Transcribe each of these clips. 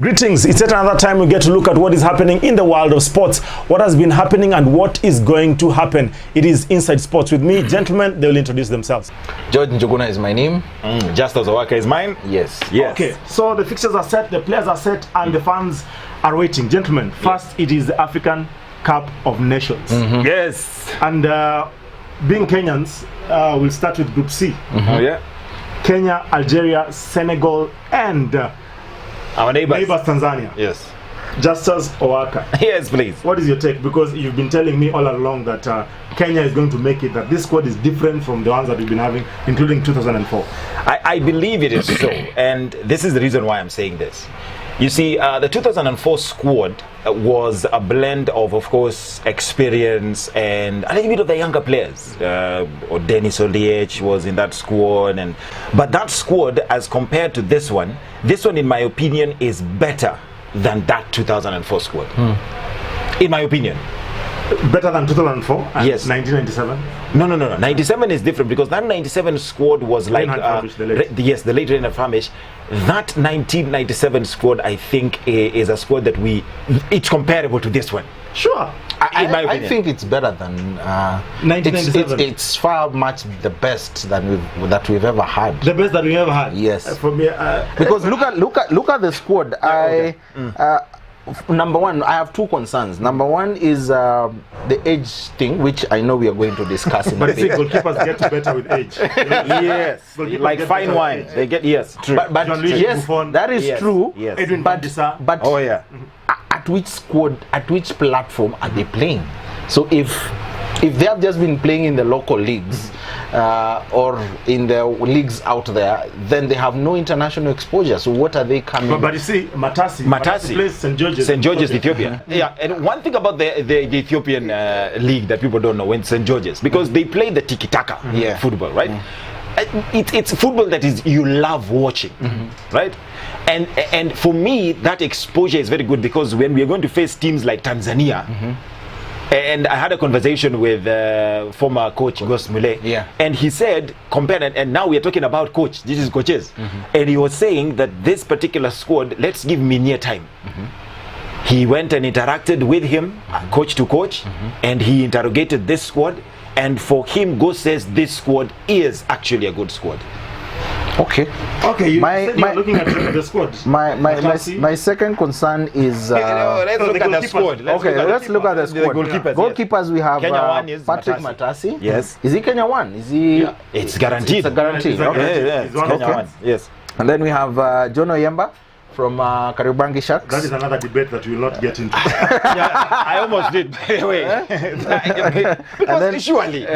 Greetings, it's yet another time we get to look at what is happening in the world of sports, what has been happening and what is going to happen. It is Inside Sports with me. Gentlemen, they will introduce themselves. George Njuguna is my name. Justus Owaka is mine. Yes. Okay, so the fixtures are set, the players are set, and the fans are waiting. Gentlemen, first it is the African Cup of Nations. Yes. And being Kenyans, we'll start with Group C. Oh yeah. Kenya, Algeria, Senegal, and Our neighbors. Tanzania. Yes. Justus Owaka. Yes, please. What is your take? Because you've been telling me all along that Kenya is going to make it, that this squad is different from the ones that we've been having, including 2004. I believe it is so, and this is the reason why I'm saying this. You see, the 2004 squad was a blend of course, experience and a little bit of the younger players. Or Dennis Oliech was in that squad, but that squad, as compared to this one, in my opinion, is better than that 2004 squad. In my opinion. Better than 2004? Yes. 1997? No. 97 is different because that 97 squad was like the late Reinhard Famish. That 1997 squad, I think, is a squad that it's comparable to this one. Sure. In my opinion. I think it's better than 1997. It's far much the best that we've ever had. The best that we ever had. Yes. For me, because look at the squad. Number one, I have two concerns. Number one is the age thing, which I know we are going to discuss in a but see, bit. goalkeepers get better with age. Yes, like fine wine. They get, yes, true. But yes, Buffon, that is true. Yes. Edwin But Oh yeah. At which squad, at which platform are they playing? So if they have just been playing in the local leagues or in the leagues out there, then they have no international exposure. So what are they coming? But you see, Matasi plays St. George's, Ethiopia. Yeah, and one thing about the Ethiopian league that people don't know, when St. George's, because they play the tiki-taka football, right? It's football that is you love watching, right? And for me, that exposure is very good because when we are going to face teams like Tanzania, and I had a conversation with former coach Gos Mule, and he said, compared, and now we are talking about coach, this is coaches, and he was saying that this particular squad, let's give Minye time. He went and interacted with him, coach to coach, and he interrogated this squad, and for him, Gos says this squad is actually a good squad. Okay. You said you were looking at the squad. My second concern is let's look at the squad. Let's look at the squad. Goalkeepers, we have Kenya one is Patrick Matasi. Yes. Is he Kenya one? Is he? Yeah. It's guaranteed. It's a guarantee. It's one of Kenya one. Yes. And then we have John Oyemba from Kariobangi Sharks. That is another debate that we will not get into. Yeah, I almost did. Because surely.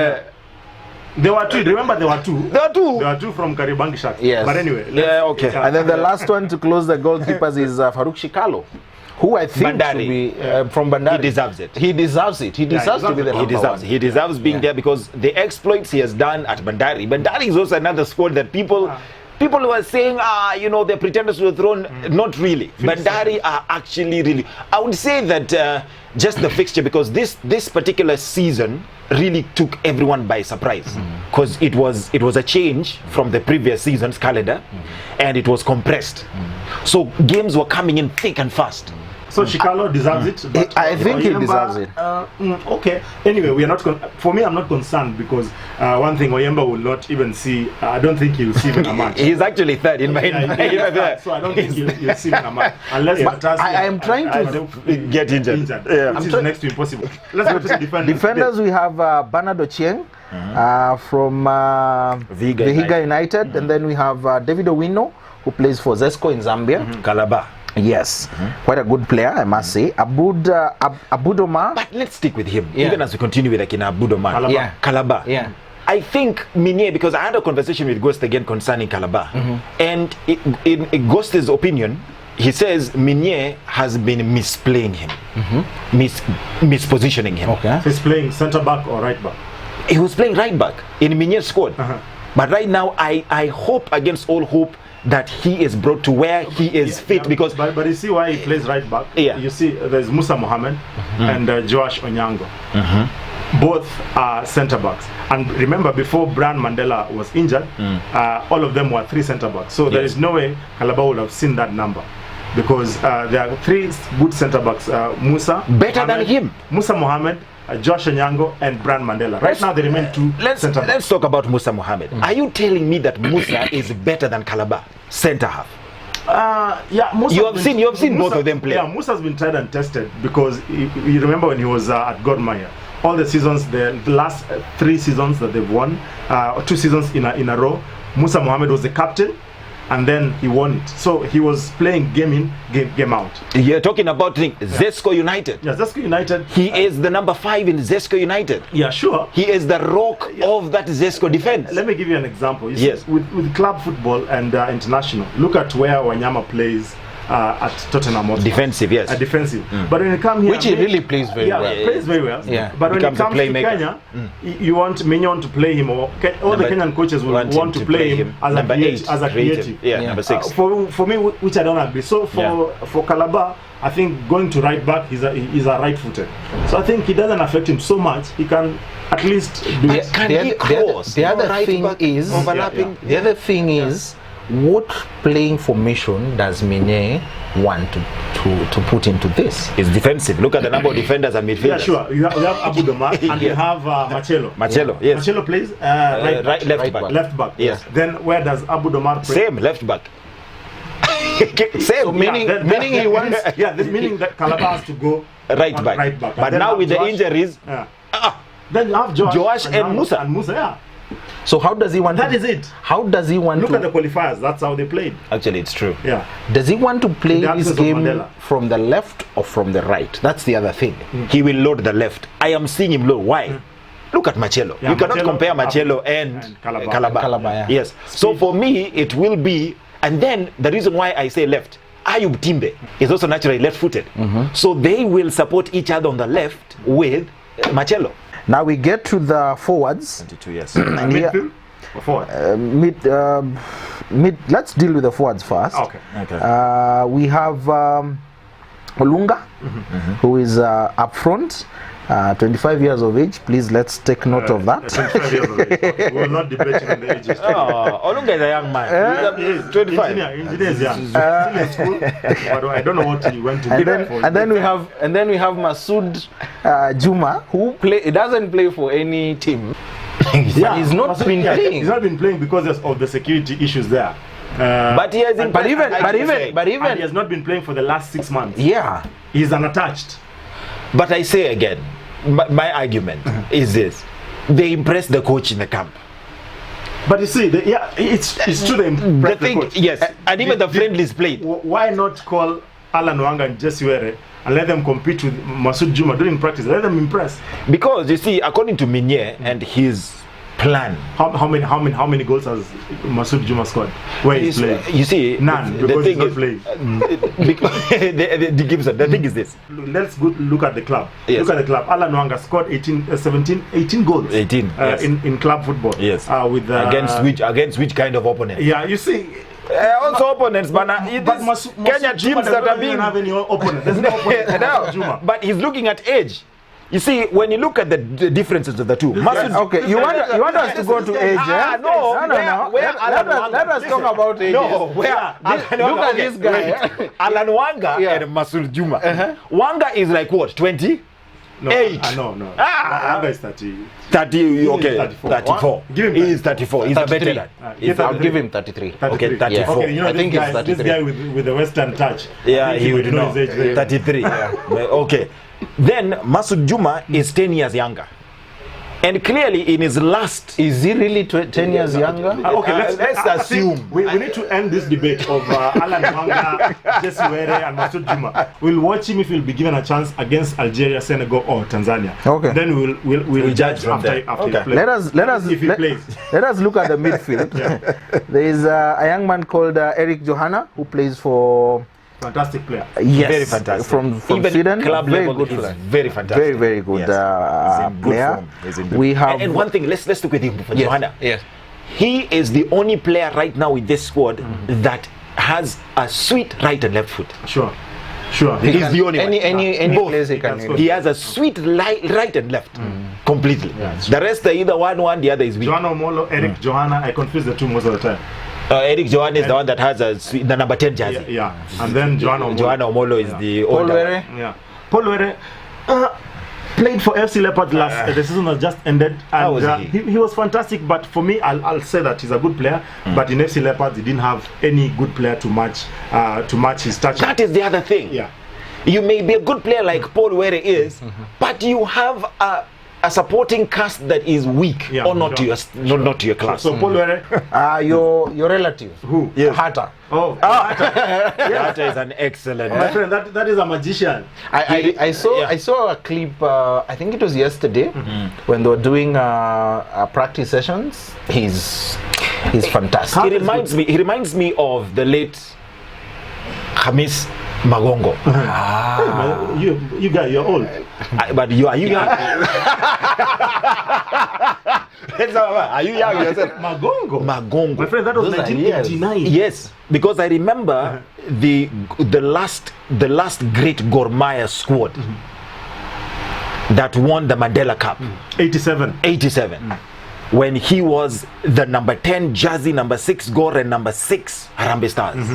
There were two. Remember, there were two. There were two from Kariobangi Sharks. Yes. But anyway. Okay. And then the last one to close the goalkeepers is Farouk Shikalo, who I think should be from Bandari. He deserves it. He deserves it. He deserves to be the number one. He deserves being there because the exploits he has done at Bandari. Bandari is also another squad that people were saying, they're pretenders to the throne. Not really. Bandari are actually really. I would say that just the fixture, because this particular season really took everyone by surprise, because it was a change from the previous season's calendar, and it was compressed. So games were coming in thick and fast. So Shikalo deserves it. But I think he deserves it. Okay. Anyway, we are not. For me, I'm not concerned because one thing, Oyemba will not even see. I don't think he will see even a match. He's actually third in my. So I don't think he'll see even a match unless. I am trying to get injured. Yeah, which is next to impossible. Let's go to the defenders. Defenders, we have Bernard Ochieng from Vihiga United, and then we have David Owino, who plays for Zesco in Zambia. Calabar. Yes, quite a good player, I must say. Abudoma. But let's stick with him, even as we continue with Abudoma. Calabar. Yeah. I think Minye, because I had a conversation with Ghost again concerning Calabar, and in Ghost's opinion, he says Minye has been misplaying him, mispositioning him. Okay. He's playing centre back or right back. He was playing right back in Minye's squad, but right now I hope against all hope that he is brought to where he is fit, because but you see why he plays right back. You see there's Musa Mohammed and Joash Onyango. Both are centre backs, and remember before Brian Mandela was injured, all of them were 3 centre backs, so there is no way Calabar would have seen that number. because there are 3 good centre backs. Musa Better than Mohamed, him. Musa Mohamed, Josh Onyango, and Brand Mandela. Right now, they remain 2 centre backs. Let's talk about Musa Mohamed. Are you telling me that Musa is better than Calabar centre half? Yeah, Musa You have seen both of them play. Yeah, Musa's been tried and tested because you remember when he was at Godmaya. All the seasons, the last 3 seasons that they've won, 2 seasons in a row, Musa Mohamed was the captain, and then he won it. So he was playing game in, game out. You're talking about Zesco United. Yeah, Zesco United. He is the number 5 in Zesco United. Yeah, sure. He is the rock of that Zesco defense. Let me give you an example. You Yes. see, with club football and international, look at where Wanyama plays at Tottenham Hotspur. Defensive, yes. Defensive. But when you come here, Which he really plays very well. plays very well. Yeah. But when it Becomes a comes to playmaker. Kenya, you want Mignon to play him, or all the Kenyan coaches will want to play him as number a 8, creative. Yeah, number 6. For me, which I don't agree. So for Calabar, I think going to right back, he's a right-footed. So I think it doesn't affect him so much. He can at least do it. Can he cross? The other Right thing back is overlapping. The other thing is, what playing formation does Minye want to put into this? It's defensive. Look at the number of defenders and midfielders. Yeah, sure. You have Abu Domar and you have Marcelo. Marcelo, yes. Marcelo plays left back. Left back. Yes. Then where does Abu Domar play? Same left back. Same. Meaning he wants. Yeah, this meaning that Calabar has to go right on back. Right back. But And then now have with the Josh. injuries, Then you have Josh and Musa. And Musa, yeah. So how does he want? That is it. How does he want Look to? at the qualifiers. That's how they played. actually it's true. Yeah. Does he want to play The this absence of game Mandela. from the left or from the right? That's the other thing. He will load the left. I am seeing him low. Why? Look at Marcelo. Yeah, you cannot Marcelo, compare Marcelo and Calabar. Calabar, yeah. Yes. So for me, it will be, and then the reason why I say left, Ayub Timbe is also naturally left-footed. So they will support each other on the left with Marcelo. Now we get to the forwards. 22 years. And here, Midfield or forward? mid. Let's deal with the forwards first. Okay. We have Olunga, who is up front, 25 years of age. Please, let's take note of that. 25 years of age. We will not debate on the ages. Olunga is a young man. He is 25. Engineer is young. Still in school, but I don't know what he went to do. And then we have Masood Juma, who he doesn't play for any team. Yeah, he's not been playing. He's not been playing because of the security issues there. But he has But even And he has not been playing for the last 6 months. yeah. He's unattached. But I say again, my argument is this: they impressed the coach in the camp. But you see, it's true. They The impressed the thing, coach. yes, and even the friendlies played. Why not call Alan Wanga and Jesse Were and let them compete with Masood Juma during practice? Let them impress. Because you see, according to Minye and his plan, How many goals has Masood Juma scored? Where he's playing? you see, None, the because thing he's not is, playing. because the Gibson. The thing is this: Let's look at the club. Yes. Look at the club. Alan Wanga scored 18 goals. 18, yes. in club football. yes, With against which kind of opponent? Yeah, you see. Also opponents, but Kenya Masood teams Juma that are doesn't being even have any opponent. There's no opponent for Masood Juma. but he's looking at age. You see, when you look at the differences of the two, Okay, you want us to go to age? Yeah? No. Let us talk about age. No, Look at this guy. Alan Wanga and Masood Juma. Wanga is like what, 20? No, 8. No. Wanga is 30. 30, okay, 34. 34. Give him He is 34. He's a 33. veteran. I'll give him 33. 33. Okay, 34. Okay, you know I think this it's guy, 33. this guy with the Western touch. Yeah, I think he would know. his age very well. 33. Okay. Then Masood Juma is 10 years younger. And clearly in his last... Is he really 10 years younger? Okay, let's I assume. think we need to end this debate of Alan Wanga, Jesse Were, and Masood Juma. We'll watch him if he'll be given a chance against Algeria, Senegal, or Tanzania. Okay. Then we'll judge judge from after there. he Okay. plays. If he plays. Let us look at the midfield. There is a young man called Eric Johanna who plays for Fantastic player. yes, Very fantastic. from Even Sweden. club Very level, good he's player. very fantastic. Very good Yes. He's in good player. form. He's in good We have and one thing, let's look with him for Johanna. Yes. He is the only player right now with this squad that has a sweet right and left foot. Sure. He's the only any Both. place he can. He can He has a sweet right and left completely. The rest are either one, the other is weak. Joanna Omolo, Eric Johanna, I confuse the two most of the time. Eric Johan is the one that has the number 10 jersey. Yeah. And then Joanna Omolo is the older one. Yeah. Paul Were played for FC Leopards last the season has just ended, and he was fantastic. But for me, I'll say that he's a good player. But in FC Leopards, he didn't have any good player to match his touch. That is the other thing. Yeah, you may be a good player like Paul Were is, but you have a supporting cast that is weak or not to your class. So Paul Were, your relative. Who? Yes. Hatta. Oh, That is an excellent. My friend, that is a magician. I saw a clip. I think it was yesterday when they were doing practice sessions. He's fantastic. He reminds me of the late Hamis Magongo. You guys, you're old. But you are young. Are you young yourself? Magongo. My friend, that was 1989. Yes, because I remember the last great Gor Mahia squad that won the Mandela Cup. 87. When he was the number 10 jersey, number 6 Gor, and number 6 Harambee Stars.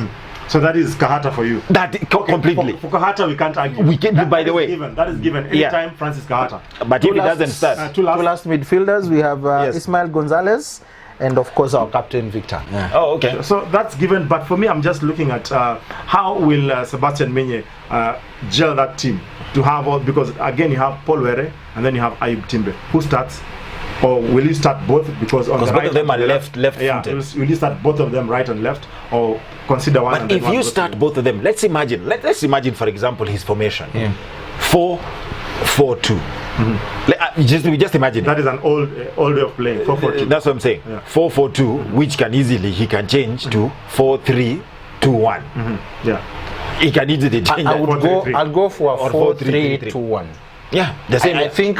So that is Kahata for you. Completely. For Kahata, we can't argue. By the way, that is given anytime Francis Kahata. But if he doesn't start, two last midfielders, we have Ismail Gonzalez and of course our captain Victor. Yeah. Oh, okay. So that's given. But for me, I'm just looking at how will Sebastian Menye gel that team to have all, because again you have Paul Were and then you have Ayub Timbe. Who starts? Or will you start both? Because on the both right of them are left yeah, footed. will you start both of them right and left, or consider one? But if you start both of them, let's imagine, for example, his formation: 4-4-2. Just imagine. That is an old way of playing. 4-4-2. That's what I'm saying. 4-4-2, which he can change to 4-3-2-1. Yeah, he can easily change. I'll go for a 4-3-2-1. Yeah, the same. I think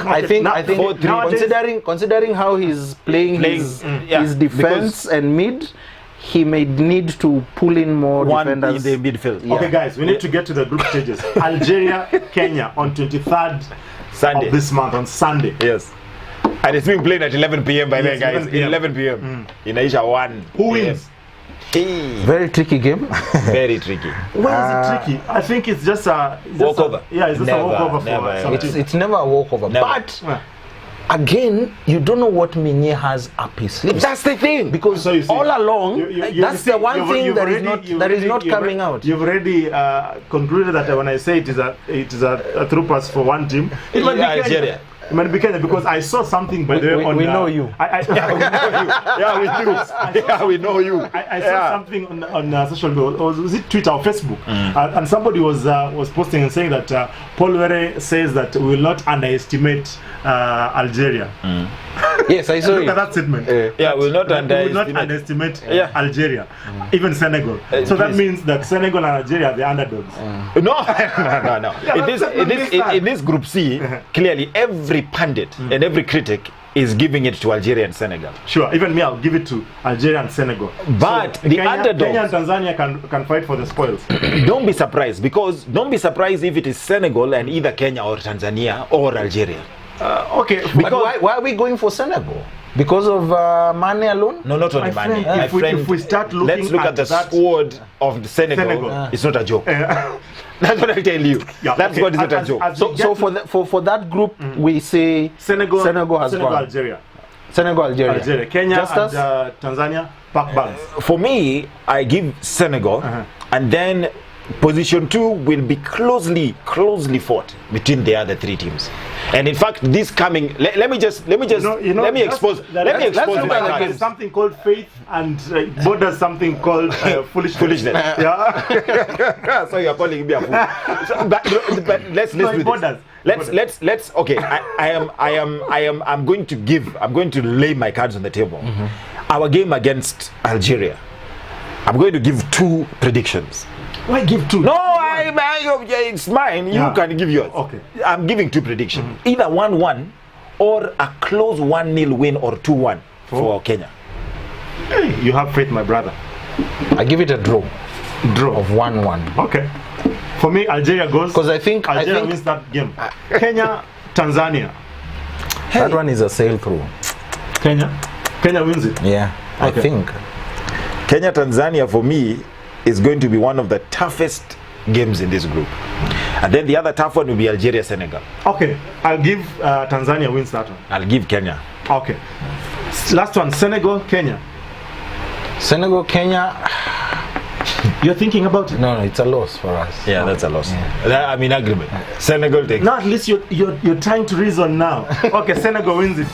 considering how he's playing his defense and mid, he may need to pull in more defenders in the midfield. Yeah. Okay, guys, we need to get to the group stages. Algeria, Kenya on 23rd Sunday of this month on Sunday. Yes, and it's being played at 11 p.m. by the guys. 11 p.m. In Asia 1. Who wins? Very tricky game. Very tricky. Why is it tricky? I think it's just a walkover. It's just a walkover for some it's never a walkover. But again, you don't know what Menye has up his sleeve. That's the thing. Because all along, that's the one thing that is not coming out. You've already concluded that when I say it is a through pass for one team, it might be Algeria. It might be Kenya, because I saw something by the way on. We know you. We know you. I saw something on social media, or was it Twitter or Facebook, and somebody was posting and saying that Paul Were says that we will not underestimate Algeria. Yes, I saw Look at that statement. We will not underestimate Algeria, even Senegal. So that means that Senegal and Algeria are the underdogs. No. In this Group C, clearly every pundit and every critic is giving it to Algeria and Senegal. Sure, even me, I'll give it to Algeria and Senegal. But so the underdogs, Kenya and Tanzania can fight for the spoils. Don't be surprised if it is Senegal and either Kenya or Tanzania or Algeria. Okay, but why are we going for Senegal? Because of Mane alone? No, not only Mane. If we start looking, let's look at the squad of the Senegal. It's not a joke. That's what I tell you. That squad is not a joke. So for that group, we say Senegal has gone. Algeria. Senegal, Algeria. Kenya Justus? And Tanzania, pack bags. For me, I give Senegal, and then position 2 will be closely fought between the other 3 teams. And in fact, this coming, let me expose my cards. There's something called faith, and borders something called foolishness. Yeah. So you're calling me a fool. But let's do this. Let's. Okay. I'm going to lay my cards on the table. Our game against Algeria, I'm going to give 2 predictions. Why give 2? No, it's mine. You can give yours. Okay. I'm giving 2 predictions. Either 1-1 or a close 1-0 win or 2-1 for Kenya. Hey, you have faith, my brother. I give it a draw. Draw of 1-1. Okay. For me, Algeria goes. Because I think Algeria wins that game. Kenya, Tanzania. That one is a sail through. Kenya wins it. Yeah, okay. I think. Kenya Tanzania for me is going to be one of the toughest games in this group. And then the other tough one will be Algeria Senegal. Okay, I'll give Tanzania wins that one. I'll give Kenya. Okay. Last one, Senegal, Kenya. Senegal, Kenya. You're thinking about it? No, it's a loss for us. Yeah, that's a loss. I'm in agreement. Senegal takes. No, at least you're trying to reason now. Okay, Senegal wins it.